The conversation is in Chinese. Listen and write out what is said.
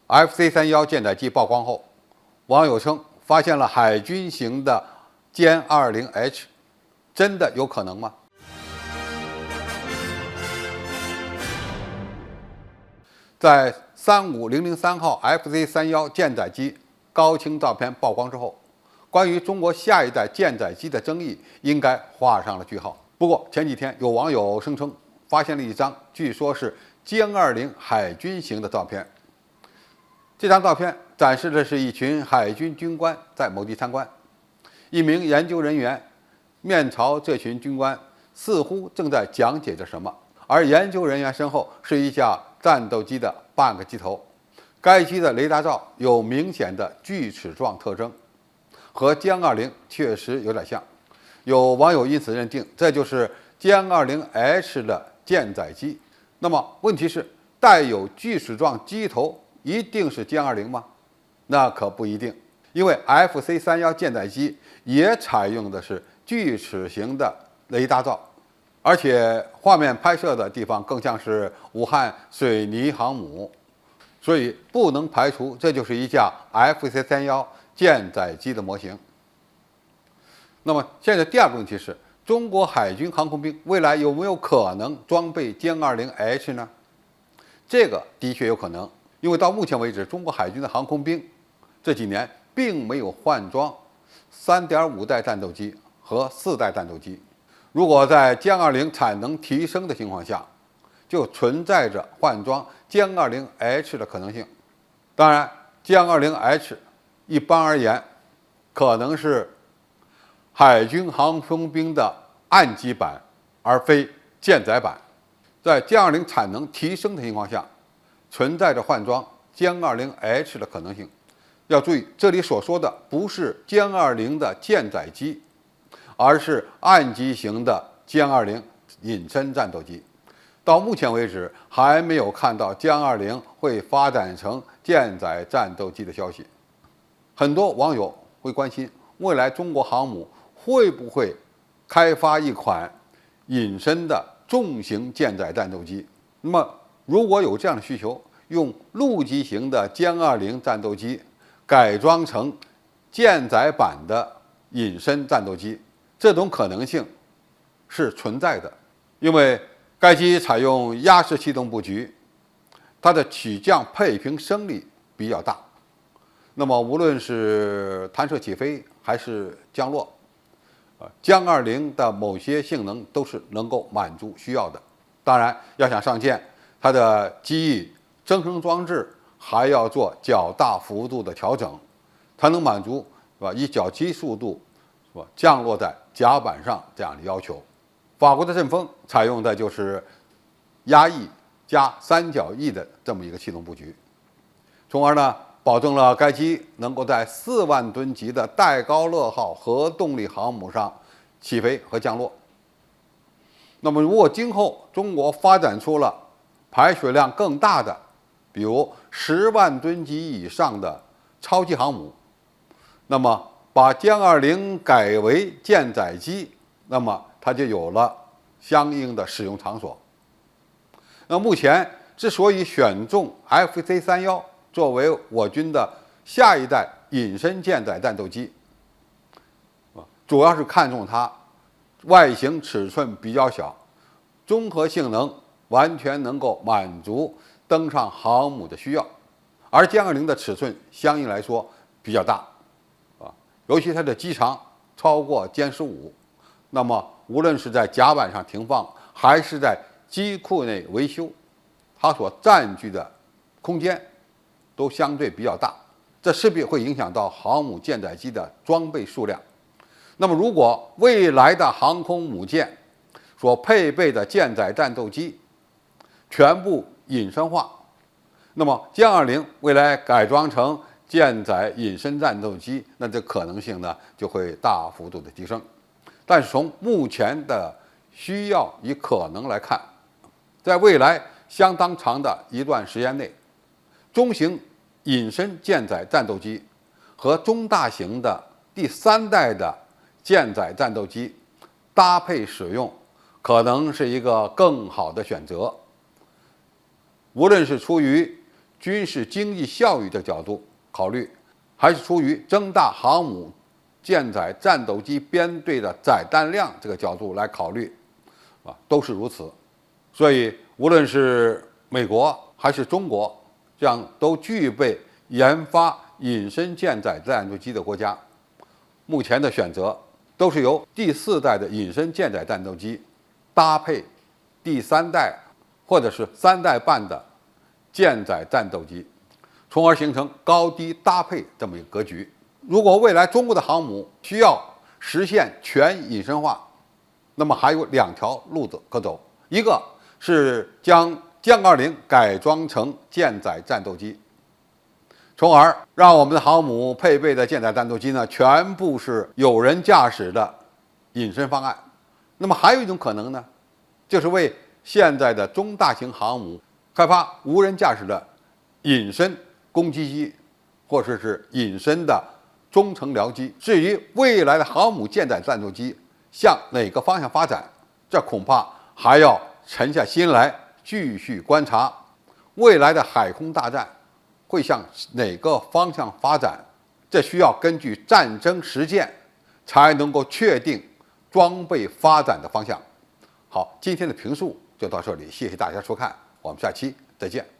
FC-31舰载机曝光后，网友称发现了海军型的歼20H，真的有可能吗？在35003号 FC-31舰载机高清照片曝光之后，关于中国下一代舰载机的争议应该画上了句号。不过前几天有网友声称发现了一张据说是歼20海军型的照片。这张照片展示的是一群海军军官在某地参观，一名研究人员面朝这群军官，似乎正在讲解着什么。而研究人员身后是一架战斗机的半个机头，该机的雷达罩有明显的锯齿状特征，和歼20确实有点像。有网友因此认定这就是歼20H 的舰载机。那么问题是，带有锯齿状机头一定是歼20吗？那可不一定，因为 FC-31舰载机也采用的是锯齿形的雷达罩，而且画面拍摄的地方更像是武汉水泥航母，所以不能排除这就是一架 FC-31舰载机的模型。那么现在第二个问题是，中国海军航空兵未来有没有可能装备歼20H 呢？这个的确有可能，因为到目前为止，中国海军的航空兵这几年并没有换装3.5代战斗机和4代战斗机。如果在歼20产能提升的情况下，就存在着换装歼20H 的可能性。当然，歼20H一般而言可能是海军航空兵的岸基版，而非舰载版。在歼20产能提升的情况下，存在着换装歼20H 的可能性。要注意，这里所说的不是歼20的舰载机，而是岸基型的歼20隐身战斗机。到目前为止，还没有看到歼20会发展成舰载战斗机的消息。很多网友会关心，未来中国航母会不会开发一款隐身的重型舰载战斗机？那么，如果有这样的需求，用陆基型的歼20战斗机改装成舰载版的隐身战斗机，这种可能性是存在的。因为该机采用压式气动布局，它的起降配平升力比较大。那么无论是弹射起飞还是降落，歼20的某些性能都是能够满足需要的。当然，要想上舰，它的机翼增程装置还要做较大幅度的调整，才能满足以较低速度降落在甲板上这样的要求。法国的阵风采用的就是压翼加三角翼的这么一个气动布局，从而呢保证了该机能够在4万吨级的戴高乐号核动力航母上起飞和降落。那么，如果今后中国发展出了排水量更大的，比如10万吨级以上的超级航母，那么把歼20改为舰载机，那么它就有了相应的使用场所。那目前之所以选中 FC-31作为我军的下一代隐身舰载战斗机，主要是看重它外形尺寸比较小，综合性能完全能够满足登上航母的需要。而歼20的尺寸相应来说比较大，尤其它的机长超过歼15，那么无论是在甲板上停放，还是在机库内维修，它所占据的空间都相对比较大，这势必会影响到航母舰载机的装备数量。那么，如果未来的航空母舰所配备的舰载战斗机全部隐身化，那么歼20未来改装成舰载隐身战斗机，那这可能性呢就会大幅度的提升。但是从目前的需要与可能来看，在未来相当长的一段时间内，中型隐身舰载战斗机和中大型的第3代的舰载战斗机搭配使用，可能是一个更好的选择。无论是出于军事经济效益的角度考虑，还是出于增大航母舰载战斗机编队的载弹量这个角度来考虑，都是如此。所以，无论是美国还是中国，这样都具备研发隐身舰载战斗机的国家，目前的选择都是由第4代的隐身舰载战斗机搭配第3代或者是3代半的舰载战斗机，从而形成高低搭配这么一个格局。如果未来中国的航母需要实现全隐身化，那么还有2条路子可走，一个是将歼20改装成舰载战斗机，从而让我们的航母配备的舰载战斗机呢，全部是有人驾驶的隐身方案。那么还有一种可能呢，就是为现在的中大型航母开发无人驾驶的隐身攻击机，或者是隐身的中程僚机。至于未来的航母舰载战斗机向哪个方向发展，这恐怕还要沉下心来继续观察。未来的海空大战会向哪个方向发展，这需要根据战争实践才能够确定装备发展的方向。好，今天的评述就到这里，谢谢大家收看，我们下期再见。